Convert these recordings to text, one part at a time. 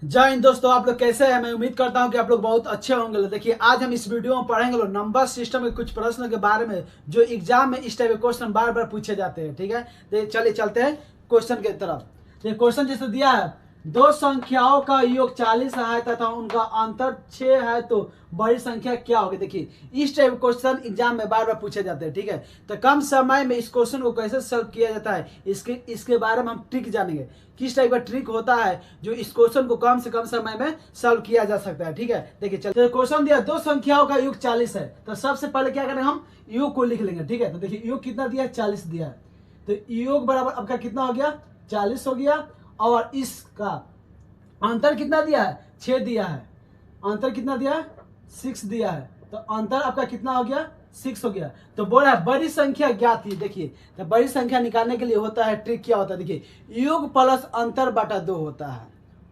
जय हिंद दोस्तों, आप लोग कैसे हैं। मैं उम्मीद करता हूं कि आप लोग बहुत अच्छे होंगे। देखिए, आज हम इस वीडियो में पढ़ेंगे नंबर सिस्टम के कुछ प्रश्नों के बारे में जो एग्जाम में इस टाइप के क्वेश्चन बार बार पूछे जाते हैं। ठीक है, तो चलिए चलते हैं क्वेश्चन की तरफ। तो क्वेश्चन जैसे दिया है, दो संख्याओं का योग 40 है तथा उनका अंतर 6 है तो बड़ी संख्या क्या होगी। देखिए, इस टाइप क्वेश्चन एग्जाम में बार बार पूछे जाते हैं। ठीक है, तो कम समय में इस क्वेश्चन को कैसे सॉल्व किया जाता है इसके बारे में हम ट्रिक जानेंगे। किस टाइप का ट्रिक होता है जो इस क्वेश्चन को कम से कम समय में सॉल्व किया जा सकता है। ठीक है, देखिए चलिए, तो क्वेश्चन दिया दो संख्याओं का योग 40 है। तो सबसे पहले क्या करेंगे, हम योग को लिख लेंगे। ठीक है, तो देखिए योग कितना दिया है, 40 दिया है। तो योग बराबर आपका कितना हो गया, 40 हो गया। और इसका अंतर कितना दिया है, 6 दिया है। अंतर कितना दिया है, 6 दिया है। तो अंतर आपका कितना हो गया, 6 हो गया। तो बोल रहा है बड़ी संख्या ज्ञात की। देखिए, तो बड़ी संख्या निकालने के लिए होता है ट्रिक क्या होता है, देखिए योग प्लस अंतर बटा 2 होता है।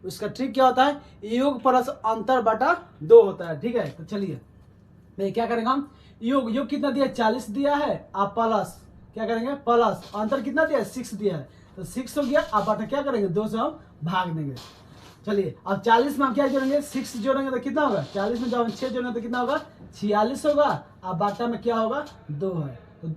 उसका ट्रिक क्या होता है, योग प्लस अंतर बटा 2 होता है। ठीक है, तो चलिए क्या करेंगे हम, योग कितना दिया, 40 दिया है। आप प्लस क्या करेंगे, प्लस अंतर कितना दिया है, 6 दिया है। तो 6 हो गया। आप बटा क्या करेंगे, 2 से हम भाग देंगे। चलिए, अब 40 में हम क्या जोड़ेंगे, 6 जोड़ेंगे तो कितना होगा, 40 में जब हम 6 जोड़ेंगे तो कितना होगा, 46 होगा। अब बाटा में क्या होगा, 2 है। तो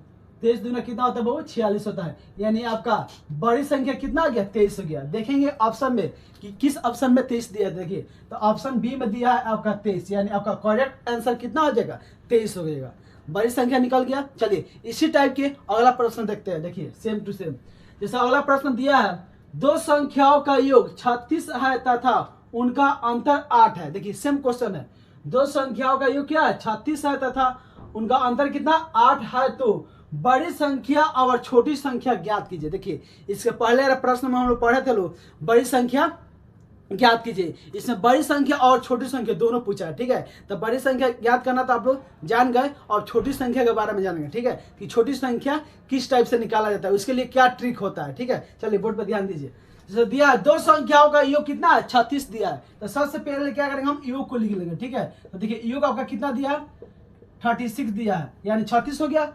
23 दूना कितना होता है बहु, 46 होता है। यानी आपका बड़ी संख्या कितना आ गया, 23 हो गया। देखेंगे ऑप्शन में कि किस ऑप्शन में 23 दिया है। देखिए, तो ऑप्शन बी में दिया है आपका 23, यानी आपका करेक्ट आंसर कितना हो जाएगा, 23 हो जाएगा। बड़ी संख्या निकल गया। चलिए, इसी टाइप के अगला प्रश्न देखते हैं। देखिए सेम टू सेम, जैसा अगला प्रश्न दिया है, दो संख्याओं का योग 36 है तथा उनका अंतर 8 है। देखिए सेम क्वेश्चन है, दो संख्याओं का योग क्या है, 36 है तथा उनका अंतर कितना, 8 है तो बड़ी संख्या और छोटी संख्या ज्ञात कीजिए। देखिए, इसके पहले प्रश्न में हम लोग पढ़े थे बड़ी संख्या ज्ञात कीजिए। इसमें बड़ी संख्या और छोटी संख्या दोनों पूछा है। ठीक है, तो बड़ी संख्या ज्ञात करना तो आप लोग जान गए, और छोटी संख्या के बारे में जानेंगे। ठीक है, कि छोटी संख्या किस टाइप से निकाला जाता है, उसके लिए क्या ट्रिक होता है। ठीक है, चलिए बोर्ड पर ध्यान दीजिए। जैसे दिया है, दो संख्याओं का योग कितना है, 36 दिया है। तो सबसे पहले क्या करेंगे, हम योग को लिख लेंगे। ठीक है, तो देखिए योग आपका कितना दिया है, 36 दिया है, यानी 36 हो गया।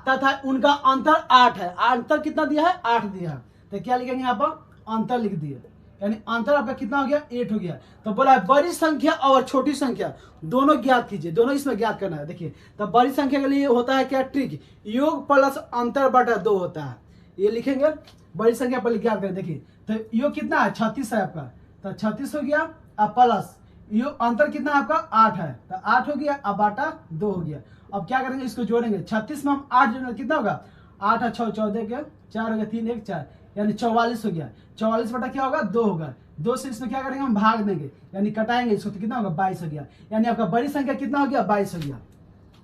तथा उनका अंतर 8 है। अंतर कितना दिया है, 8 दिया है। तो क्या लिखेंगे यहाँ पर, अंतर लिख दिए, यानी अंतर आपका कितना हो गया, 8 हो गया। तो बोला है बड़ी संख्या और छोटी संख्या दोनों ज्ञात कीजिए, दोनों इसमें ज्ञात करना है। देखिए, तो बड़ी संख्या के लिए होता है क्या ट्रिक, योग प्लस अंतर बटा 2 होता है। ये लिखेंगे, बड़ी संख्या पहले ज्ञात करें। देखिए, तो योग कितना है, 36 है आपका। तो 36 हो गया। अब प्लस योग अंतर कितना है आपका, 8 है। तो 8 हो गया। अब बाटा 2 हो गया। अब क्या करेंगे, इसको जोड़ेंगे। 36 में हम 8 जोड़ेंगे कितना होगा, 8 और 6 14 के 4 हो गया, 3 1 4, यानी 44 हो गया। 44 बटा क्या होगा, 2 होगा। 2 से इसमें क्या करेंगे, हम भाग देंगे, यानी कटाएंगे इसको, तो कितना होगा, 22 हो गया। यानी आपका बड़ी संख्या कितना हो गया, 22 हो गया।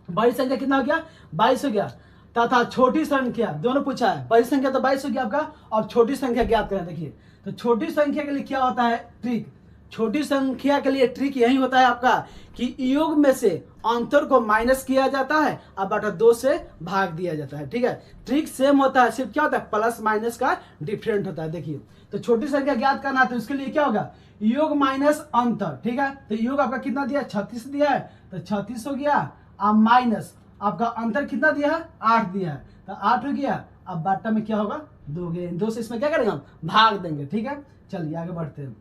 बड़ी संख्या कितना हो गया, 22 हो गया। तथा छोटी संख्या दोनों पूछा है, बड़ी संख्या तो 22 हो गया आपका। अब छोटी संख्या ज्ञात करें। देखिए, तो छोटी संख्या के लिए क्या होता है ट्रिक, छोटी संख्या के लिए ट्रिक यही होता है आपका कि योग में से अंतर को माइनस किया जाता है और बटा 2 से भाग दिया जाता है। ठीक है, ट्रिक सेम होता है, सिर्फ क्या होता है, प्लस माइनस का डिफरेंट होता है। देखिए, तो छोटी संख्या ज्ञात करना है तो उसके लिए क्या होगा, योग माइनस अंतर। ठीक है, तो योग आपका कितना दिया, 36 दिया है। तो 36 हो गया। अब माइनस आपका अंतर कितना दिया है, 8 दिया है। तो 8 हो गया। अब बाटा में क्या होगा, 2 हो गया। 2 से इसमें क्या करेंगे, हम भाग देंगे। ठीक है, चलिए आगे बढ़ते हैं।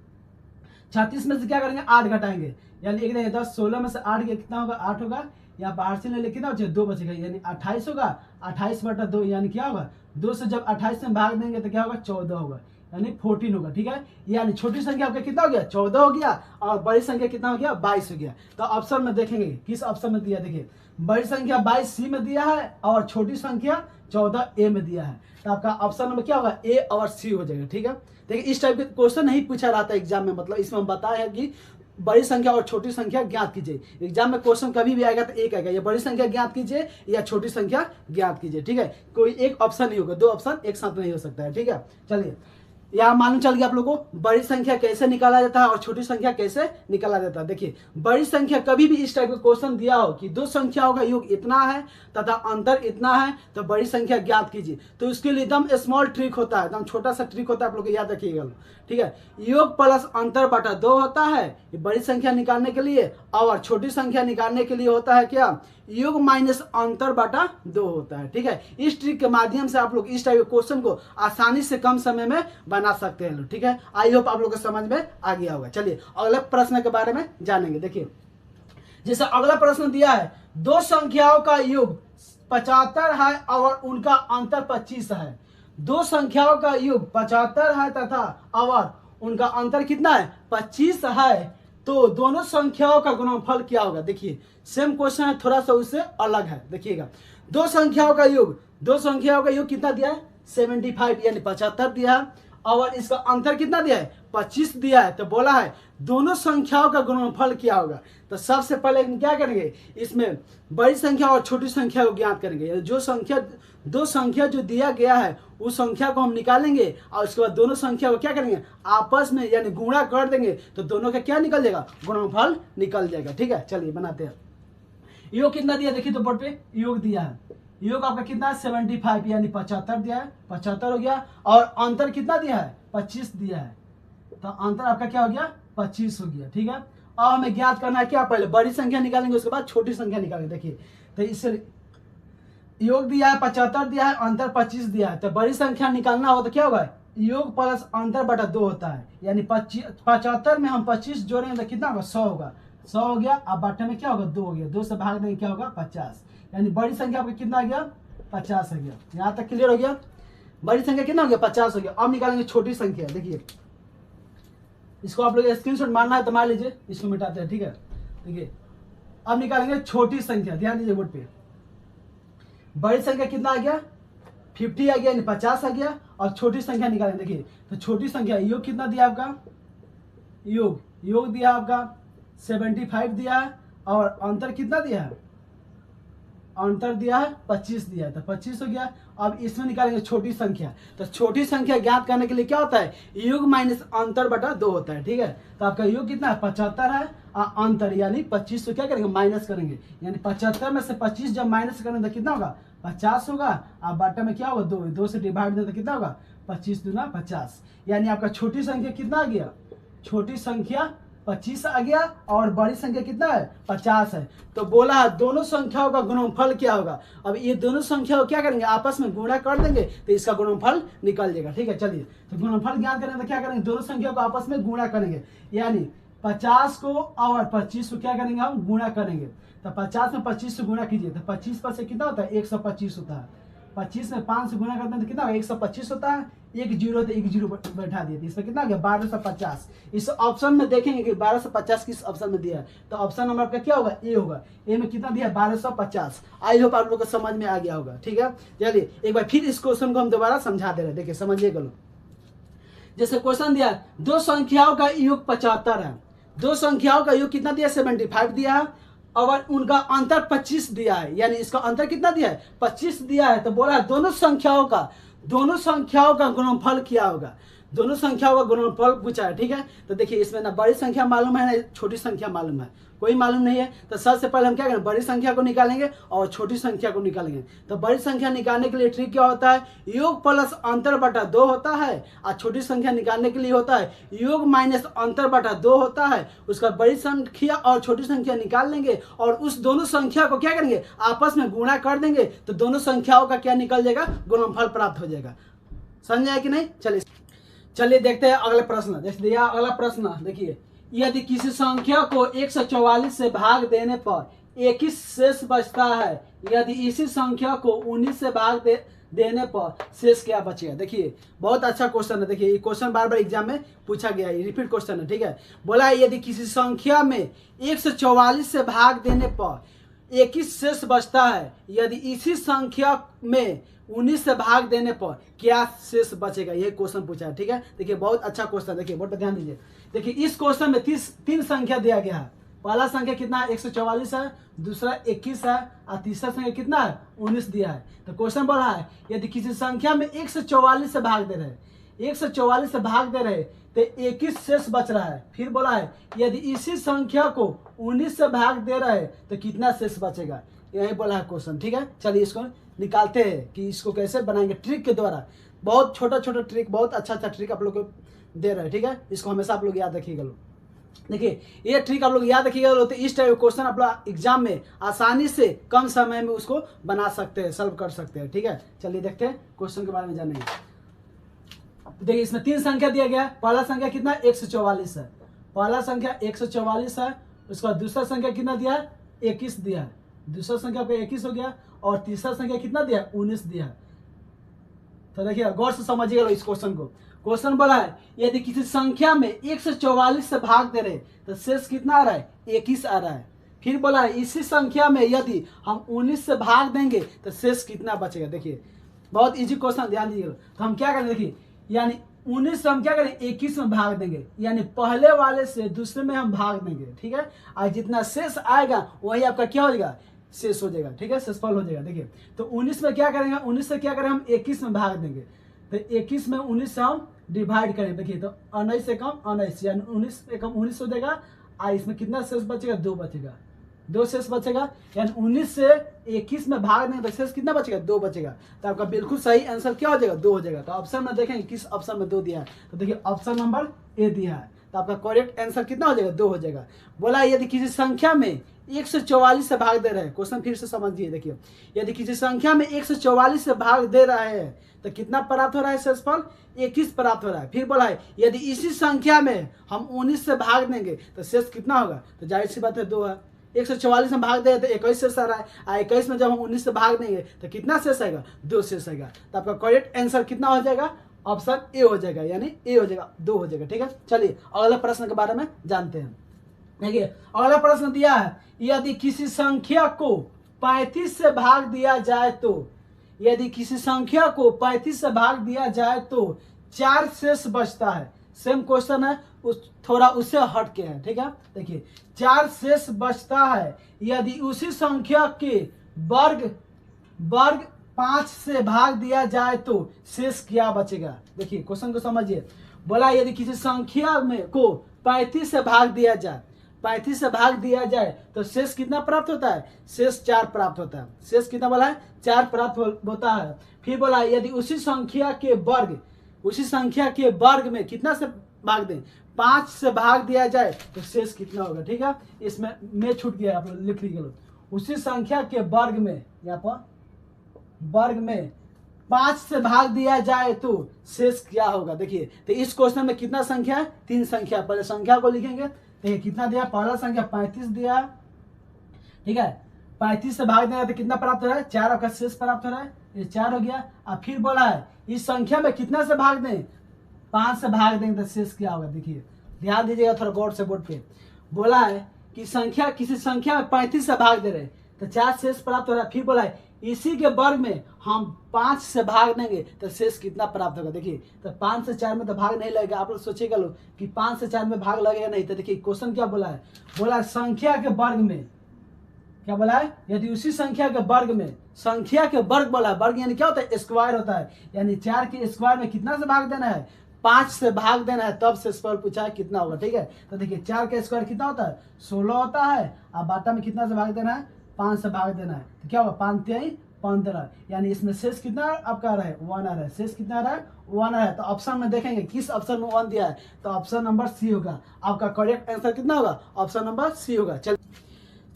36 में से क्या करेंगे, 8 घटाएंगे, यानी 1 नहीं 10, 16 में से 8 गया, कितना होगा, 8 होगा। यहाँ पर 8 से ले कितना बचेगा, 2 बचेगा, यानी 28 होगा। 28 बटा 2 यानी क्या होगा, 2 से जब 28 में भाग देंगे तो क्या होगा, 14 होगा, यानी 14 होगा। ठीक है, यानी छोटी संख्या आपका कितना हो गया, 14 हो गया। और बड़ी संख्या कितना हो गया, 22 हो गया। तो ऑप्शन में देखेंगे किस ऑप्शन में दिया। देखिए, बड़ी संख्या 22 सी में दिया है और छोटी संख्या 14 ए में दिया है। तो आपका ऑप्शन में क्या होगा, ए और सी हो जाएगा। ठीक है, देखिए इस टाइप के क्वेश्चन नहीं पूछा जाता है एग्जाम में, मतलब इसमें हम बताया है कि बड़ी संख्या और छोटी संख्या ज्ञात कीजिए। एग्जाम में क्वेश्चन कभी भी आएगा तो एक आएगा, या बड़ी संख्या ज्ञात कीजिए या छोटी संख्या ज्ञात कीजिए। ठीक है, कोई एक ऑप्शन नहीं होगा, 2 ऑप्शन एक साथ नहीं हो सकता है। ठीक है, चलिए यहाँ मालूम चल गया आप लोगों को बड़ी संख्या कैसे निकाला जाता है और छोटी संख्या कैसे निकाला जाता है। देखिए, बड़ी संख्या कभी भी इस टाइप का क्वेश्चन दिया हो कि दो संख्याओं का योग इतना है तथा अंतर इतना है तो बड़ी संख्या ज्ञात कीजिए, तो उसके लिए एकदम स्मॉल ट्रिक होता है, एकदम छोटा सा ट्रिक होता है, आप लोग याद रखिएगा। ठीक है, योग प्लस अंतर बटा 2 होता है ये बड़ी संख्या निकालने के लिए, और छोटी संख्या निकालने के लिए होता है क्या, योग माइनस अंतर बटा 2 होता है। ठीक है, इस ट्रिक के माध्यम से आप लोग इस टाइप के क्वेश्चन को आसानी से कम समय में बना सकते हैं लोग, ठीक है। आई होप आप लोग को समझ में आ गया होगा। चलिए अगले प्रश्न के बारे में जानेंगे। देखिए जैसे अगला प्रश्न दिया है, दो संख्याओं का योग 75 है और उनका अंतर 25 है। दो संख्याओं का योग 75 है तथा और उनका अंतर कितना है, 25 है, तो दोनों संख्याओं का गुणनफल क्या होगा। देखिए सेम क्वेश्चन है, थोड़ा सा उससे अलग है। देखिएगा दो संख्याओं का योग कितना दिया है, 75 यानी 75 दिया है, और इसका अंतर कितना दिया है, 25 दिया है। तो बोला है दोनों संख्याओं का गुणनफल क्या होगा। तो सबसे पहले हम क्या करेंगे, इसमें बड़ी संख्या और छोटी संख्या को ज्ञात करेंगे। दो संख्या जो दिया गया है उस संख्या को हम निकालेंगे और उसके बाद दोनों संख्या को क्या करेंगे, आपस में यानी गुणा कर देंगे, तो दोनों का क्या निकल जाएगा, गुणनफल निकल जाएगा। ठीक है चलिए बनाते हैं। योग कितना दिया, देखिए तो बोर्ड पे योग दिया है, योग आपका कितना है 75 यानी 75 दिया है, 75 हो गया, और अंतर कितना दिया है, 25 दिया है, तो अंतर आपका क्या हो गया, 25 हो गया। ठीक है, अब हमें ज्ञात करना है क्या, पहले बड़ी संख्या निकालेंगे उसके बाद छोटी संख्या निकालेंगे। देखिए तो इससे योग दिया है 75 दिया है, अंतर 25 दिया है, तो बड़ी संख्या निकालना हो तो क्या होगा, योग प्लस अंतर बटा 2 होता है, यानी 75 में हम 25 जोड़ेंगे तो कितना होगा, 100 होगा, 100 हो गया। अब बाटे में क्या होगा, 2 हो गया, 2 से भाग देंगे क्या होगा, 50, यानी बड़ी संख्या आपका कितना आ गया, 50 हो गया। यहाँ तक क्लियर हो गया, बड़ी संख्या कितना हो गया, 50 हो गया। अब निकालेंगे छोटी संख्या। देखिए इसको आप लोग स्क्रीनशॉट मारना है तो मार लीजिए, इसको मिटाते हैं। ठीक है देखिए अब निकालेंगे छोटी संख्या, ध्यान दीजिए बोर्ड पे। बड़ी संख्या कितना आ गया, 50 आ गया यानी 50 आ गया, और छोटी संख्या निकालेंगे। देखिए तो छोटी संख्या योग कितना दिया आपका, योग दिया आपका 75 दिया है, और अंतर कितना दिया है, अंतर दिया है 25 दिया है, तो 25 हो गया। अब इसमें निकालेंगे छोटी संख्या, तो छोटी संख्या ज्ञात करने के लिए क्या होता है, योग माइनस अंतर बटा 2 होता है। ठीक है, तो आपका योग कितना है, 75 है, और अंतर यानी 25 से क्या करेंगे, माइनस करेंगे, यानी 75 में से 25 जब माइनस करेंगे तो कितना होगा, 50 होगा। अब बाटा में क्या होगा, 2 से डिवाइड दें तो कितना होगा, 25 दूना 50, यानी आपका छोटी संख्या कितना आ गया, छोटी संख्या 25 आ गया, और बड़ी संख्या कितना है, 50 है। तो बोला है दोनों संख्याओं का गुणनफल क्या होगा। अब ये दोनों संख्या को क्या करेंगे, आपस में गुणा कर देंगे तो इसका गुणनफल निकल जाएगा। ठीक है चलिए, तो गुणनफल ज्ञात करेंगे तो क्या करेंगे, दोनों संख्या को आपस में गुणा करेंगे, यानी 50 को और 25 को क्या करेंगे, हम गुणा करेंगे। तो 50 में 25 से गुणा कीजिए तो 25 पर से कितना होता है, 125 होता है। 25 में 5 से गुणा करते हैं तो कितना होगा, 125 होता है, एक जीरो तो एक जीरो बैठा दिए, तो इसमें कितना गया, 1250। इस ऑप्शन में देखेंगे कि 1250 किस ऑप्शन में दिया है, तो ऑप्शन नंबर आपका क्या होगा, ए होगा। ए में कितना दिया, 1250। आई होप आप लोग को समझ में आ गया होगा। ठीक है चलिए एक बार फिर इस क्वेश्चन को हम दोबारा समझा दे रहे हैं, देखिए समझिएगा लोग। जैसे क्वेश्चन दिया, दो संख्याओं का योग 75 है, दो संख्याओं का योग कितना दिया, 75 दिया है, और उनका अंतर 25 दिया है, यानी इसका अंतर कितना दिया है, 25 दिया है। तो बोला है दोनों संख्याओं का गुणनफल क्या होगा, दोनों संख्याओं का गुणनफल पूछा है। ठीक है, तो देखिए इसमें ना बड़ी संख्या मालूम है ना छोटी संख्या मालूम है, कोई मालूम नहीं है। तो सबसे पहले हम क्या करें, बड़ी संख्या को निकालेंगे और छोटी संख्या को निकालेंगे। तो बड़ी संख्या निकालने के लिए ट्रिक क्या होता है, योग प्लस अंतर बटा 2 होता है, और छोटी संख्या निकालने के लिए होता है योग माइनस अंतर बटा 2 होता है। उसका बड़ी संख्या और छोटी संख्या निकाल लेंगे और उस दोनों संख्या को क्या करेंगे, आपस में गुणा कर देंगे, तो दोनों संख्याओं का क्या निकल जाएगा, गुणनफल प्राप्त हो जाएगा। समझे कि नहीं। चलिए देखते हैं अगला प्रश्न। जैसे दिया अगला प्रश्न, देखिए यदि किसी संख्या को 144 से भाग देने पर 21 शेष बचता है, यदि इसी संख्या को 19 से भाग देने पर शेष क्या बचेगा। देखिए बहुत अच्छा क्वेश्चन है, देखिए ये क्वेश्चन बार बार एग्जाम में पूछा गया है, रिपीट क्वेश्चन है। ठीक है, बोला है यदि किसी संख्या में 144 से भाग देने पर 21 शेष बचता है, यदि इसी संख्या में 19 से भाग देने पर क्या शेष बचेगा, ये क्वेश्चन पूछा है। ठीक है, देखिए बहुत अच्छा क्वेश्चन, देखिए बोर्ड पर ध्यान दीजिए। देखिए इस क्वेश्चन में 3 संख्या दिया गया है। पहला संख्या कितना है, 144 है, दूसरा 21 है, और तीसरा संख्या कितना है, 19 दिया है। तो क्वेश्चन बोल रहा है यदि किसी संख्या में 144 से भाग दे रहे, 144 से भाग दे रहे तो 21 शेष बच रहा है। फिर बोला है यदि इसी संख्या को 19 से भाग दे रहे तो कितना शेष बचेगा, यही बोला है क्वेश्चन। ठीक है, चलिए इसको निकालते हैं कि इसको कैसे बनाएंगे ट्रिक के द्वारा। बहुत छोटा ट्रिक, बहुत अच्छा ट्रिक आप लोग को दे रहे हैं। ठीक है, इसको हमेशा आप लोग याद रखिएगा लोग। देखिए ये ट्रिक आप लोग याद रखिएगा तो इस टाइप क्वेश्चन आप लोग एग्जाम में आसानी से कम समय में उसको बना सकते हैं, सॉल्व कर सकते हैं। ठीक है, चलिए देखते हैं क्वेश्चन के बारे में जानेंगे। तो देखिए इसमें 3 संख्या दिया गया है। पहला संख्या कितना 144 है, पहला संख्या 144 है। उसका दूसरा संख्या कितना दिया है 21 दिया है, दूसरा संख्या पे 21 हो गया। और तीसरा संख्या कितना दिया है 19 दिया है। तो देखिए गौर से समझिएगा इस क्वेश्चन को। क्वेश्चन बोला है यदि किसी संख्या में 144 से भाग दे रहे तो शेष कितना आ रहा है 21 आ रहा है। फिर बोला है इसी संख्या में यदि हम 19 से भाग देंगे तो शेष कितना बचेगा। देखिए बहुत इजी क्वेश्चन, ध्यान दीजिएगा। तो हम क्या करें, देखिए यानी 19 से हम क्या करें 21 में भाग देंगे, यानी पहले वाले से दूसरे में हम भाग देंगे, ठीक है। और जितना शेष आएगा वही आपका क्या हो जाएगा शेष हो जाएगा, ठीक है, शेषफल हो जाएगा। देखिए तो 19 में क्या करेंगे, 19 से क्या करें हम 21 में भाग देंगे। तो 21 में 19 से हम डिवाइड करें। देखिए तो 19 से कम 19 यानी 19 से कम 19 हो जाएगा। और इसमें कितना शेष बचेगा 2 बचेगा, 2 शेष बचेगा। यानी 19 से 21 में भाग देंगे तो शेष कितना बचेगा 2 बचेगा। तो आपका बिल्कुल सही आंसर क्या हो जाएगा 2 हो जाएगा। तो ऑप्शन में देखेंगे किस ऑप्शन में 2 दिया है। तो देखिए ऑप्शन नंबर ए दिया है। तो आपका करेक्ट आंसर कितना हो जाएगा 2 हो जाएगा। बोला यदि किसी संख्या में 144 से भाग दे रहे हैं, क्वेश्चन फिर से समझिए। देखिए यदि किसी संख्या में 144 से भाग दे रहा है तो कितना प्राप्त हो रहा है शेषफल 21 प्राप्त हो रहा है। फिर बोला है यदि इसी संख्या में हम 19 से भाग देंगे तो शेष कितना होगा। तो जाहिर सी बात है 2 है। 144 में भाग दे तो 21 शेष आ रहा है, और 21 में जब हम 19 से भाग देंगे तो कितना शेष आएगा 2 शेष आएगा। तो आपका करेक्ट आंसर कितना हो जाएगा ऑप्शन ए हो जाएगा, यानी ए हो जाएगा 2 हो जाएगा, ठीक है। चलिए अगले प्रश्न के बारे में जानते हैं। देखिए अगला प्रश्न दिया है यदि किसी संख्या को 35 से भाग दिया जाए तो, यदि किसी संख्या को 35 से भाग दिया जाए तो 4 शेष बचता है। सेम क्वेश्चन है, उस थोड़ा उससे हट के है, ठीक है। देखिए 4 शेष बचता है यदि उसी संख्या के वर्ग 5 से भाग दिया जाए तो शेष क्या बचेगा। देखिए क्वेश्चन को समझिए। बोला यदि किसी संख्या में को 35 से भाग दिया जाए, 35 से भाग दिया जाए तो शेष कितना प्राप्त होता है, शेष 4 प्राप्त होता है। शेष कितना बोला है 4 प्राप्त होता है। फिर बोला यदि उसी संख्या के वर्ग में कितना से भाग दें 5 से भाग दिया जाए तो शेष कितना होगा, ठीक है। इसमें में छूट गया, आप लिख लीजिए। उसी संख्या के वर्ग में, यहाँ पर वर्ग में 5 से भाग दिया जाए तो शेष क्या होगा। देखिए तो इस क्वेश्चन में कितना संख्या है 3 संख्या। पहले संख्या को लिखेंगे। देखिए कितना दिया, पहला संख्या 35 दिया, ठीक है। 35 से भाग देना तो कितना प्राप्त हो रहा है 4, आपका शेष प्राप्त हो रहा है, ये 4 हो गया। अब फिर बोला है इस संख्या में कितना से भाग दें 5 से भाग देंगे तो शेष क्या होगा। देखिए ध्यान दीजिएगा थोड़ा गौर से बोर्ड पे। बोला है कि संख्या किसी संख्या में 35 से भाग दे रहे तो 4 शेष प्राप्त हो रहा है। फिर बोला है इसी के वर्ग में हम 5 से भाग देंगे तो शेष कितना प्राप्त होगा। देखिए तो 5 से 4 में तो भाग नहीं लगेगा। आप लोग सोचिएगा लोग कि 5 से 4 में भाग लगेगा नहीं। तो देखिए क्वेश्चन क्या बोला है, बोला संख्या के वर्ग में, क्या बोला है यदि उसी संख्या के वर्ग में, संख्या के वर्ग बोला है, वर्ग यानी क्या होता है स्क्वायर होता है, यानी 4 के स्क्वायर में कितना से भाग देना है 5 से भाग देना है, तब से सवाल पूछा है कितना होगा, ठीक है। तो देखिए 4 का स्क्वायर कितना होता है 16 होता है, अब बाटा में कितना से भाग देना है 5 से भाग देना है, तो क्या होगा 5 3 15, यानी इसमें शेष कितना आपका आ रहा है 1 आ रहा है, शेष कितना आ रहा है 1 आ रहा है। तो ऑप्शन में देखेंगे किस ऑप्शन में 1 दिया है, तो ऑप्शन नंबर सी होगा। आपका करेक्ट आंसर कितना होगा ऑप्शन नंबर सी होगा।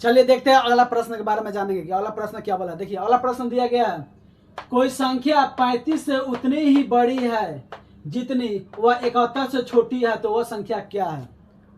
चलिए देखते हैं अगला प्रश्न के बारे में जानेंगे कि अगला प्रश्न क्या बोला। देखिए अगला प्रश्न दिया गया है कोई संख्या 35 से उतनी ही बड़ी है जितनी वह 71 से छोटी है, तो वह संख्या क्या है।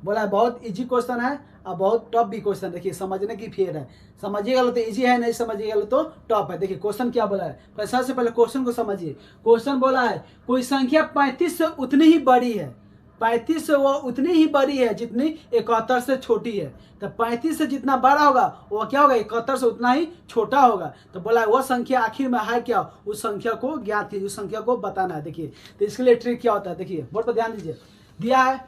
बोला बहुत इजी क्वेश्चन है और बहुत टफ भी क्वेश्चन। देखिए समझने की फेर है, समझिएगा तो इजी है, नहीं समझिएगा तो टफ है। देखिए क्वेश्चन क्या बोला है, सबसे पहले क्वेश्चन को समझिए। क्वेश्चन बोला है कोई संख्या 35 से उतनी ही बड़ी है, 35 से वो उतनी ही बड़ी है जितनी 71 से छोटी है। तो 35 से जितना बड़ा होगा वो क्या होगा 71 से उतना ही छोटा होगा। तो बोला वह संख्या आखिर में है क्या, उस संख्या को ज्ञात कीजिए, उस संख्या को बताना है। देखिए तो इसके लिए ट्रिक क्या होता है, देखिए बोर्ड पर ध्यान दीजिए। दिया है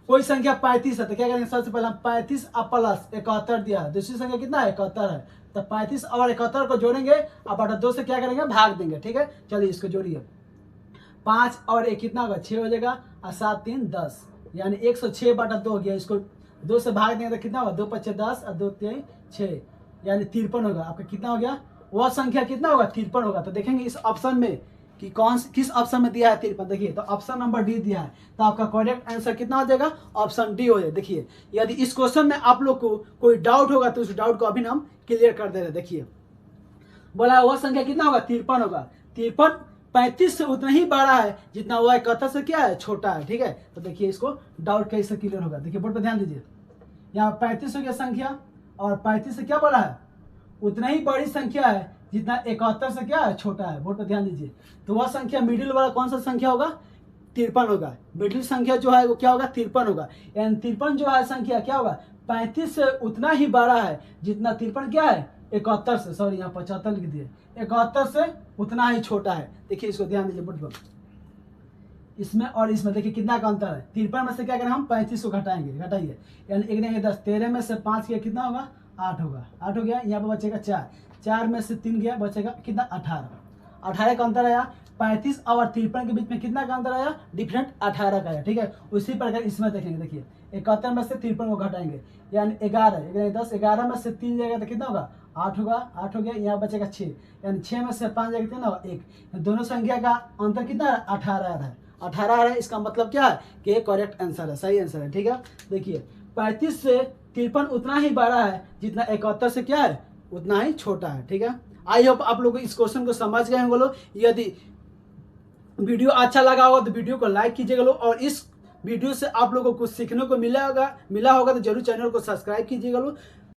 कोई संख्या 35 है तो क्या करेंगे, सबसे पहले हम 35 प्लस 71 दिया है, दूसरी संख्या कितना है 71 है, तो 35 और 71 को जोड़ेंगे और बटा 2 से क्या करेंगे भाग देंगे, ठीक है। चलिए इसको जोड़िए, 5 और 1 कितना होगा 6 हो जाएगा और 7 3 10, यानी 106 बटा 2 हो गया। इसको 2 से भाग देंगे तो कितना होगा 2 5 10 और 2 3 6, यानी 53 होगा। आपका कितना हो गया, वह संख्या कितना होगा 53 होगा। तो देखेंगे इस ऑप्शन में कि किस ऑप्शन में दिया है 53। देखिए तो ऑप्शन नंबर डी दिया है, तो आपका करेक्ट आंसर कितना हो जाएगा ऑप्शन डी हो जाएगा। देखिए यदि इस क्वेश्चन में आप लोग को कोई डाउट होगा तो उस डाउट को अभी हम क्लियर कर दे रहे हैं। देखिए बोला वह संख्या कितना होगा 53 होगा, 53 35 से उतना ही बड़ा है जितना वो 71 से क्या है, छोटा है। ठीक है, तो देखिए इसको डाउट कैसे क्लियर होगा। देखिए बोर्ड पर ध्यान दीजिए, यहाँ 35 हो गया संख्या, और 35 से क्या बड़ा है, उतना ही बड़ी संख्या है जितना 71 से क्या है, छोटा है। बोर्ड पर ध्यान दीजिए, तो वह संख्या मिडिल वाला कौन सा संख्या होगा, 53 होगा। मिडिल संख्या जो है वो क्या होगा, 53 होगा। यानी 53 जो है संख्या क्या होगा, 35 से उतना ही बड़ा है जितना 53 क्या है, 71 से, सॉरी यहाँ 75 लिख दिए, 71 से उतना ही छोटा है। देखिए इसको ध्यान दीजिए बोर्ड पर, इसमें और इसमें देखिए कितना का अंतर है। 53 में से क्या करें हम, 35 को घटाएंगे, घटाइए, यानी 1 देंगे 10, 13 में से 5 गया कितना होगा, 8 होगा। 8 हो गया, यहाँ पर बचेगा 4, 4 में से 3 गया, बचेगा कितना, 18। 18 का अंतर आया। 35 और 53 के बीच में कितना का अंतर आया, डिफरेंट 18 का आया। ठीक है, उसी प्रकार इसमें देखेंगे, देखिए 71 में से 53 को घटाएंगे, यानी 11, 10, 11 में से 3 जाएगा तो कितना होगा, 8 होगा। 8 हो गया, यहाँ बचेगा 6, यानी 6 में से 5 जाएगा कितना होगा, 1। दोनों संख्या का अंतर कितना है, 18 आ रहा है। 18 आ रहा है, इसका मतलब क्या है कि करेक्ट आंसर है, सही आंसर है। ठीक है, देखिए 35 से 53 उतना ही बड़ा है जितना 71 से क्या है, उतना ही छोटा है। ठीक है, आई होप आप लोग इस क्वेश्चन को समझ गए होंगे लोग। यदि वीडियो अच्छा लगा होगा तो वीडियो को लाइक कीजिएगा लोग, और इस वीडियो से आप लोगों को कुछ सीखने को मिला होगा तो जरूर चैनल को सब्सक्राइब कीजिएगा लोग।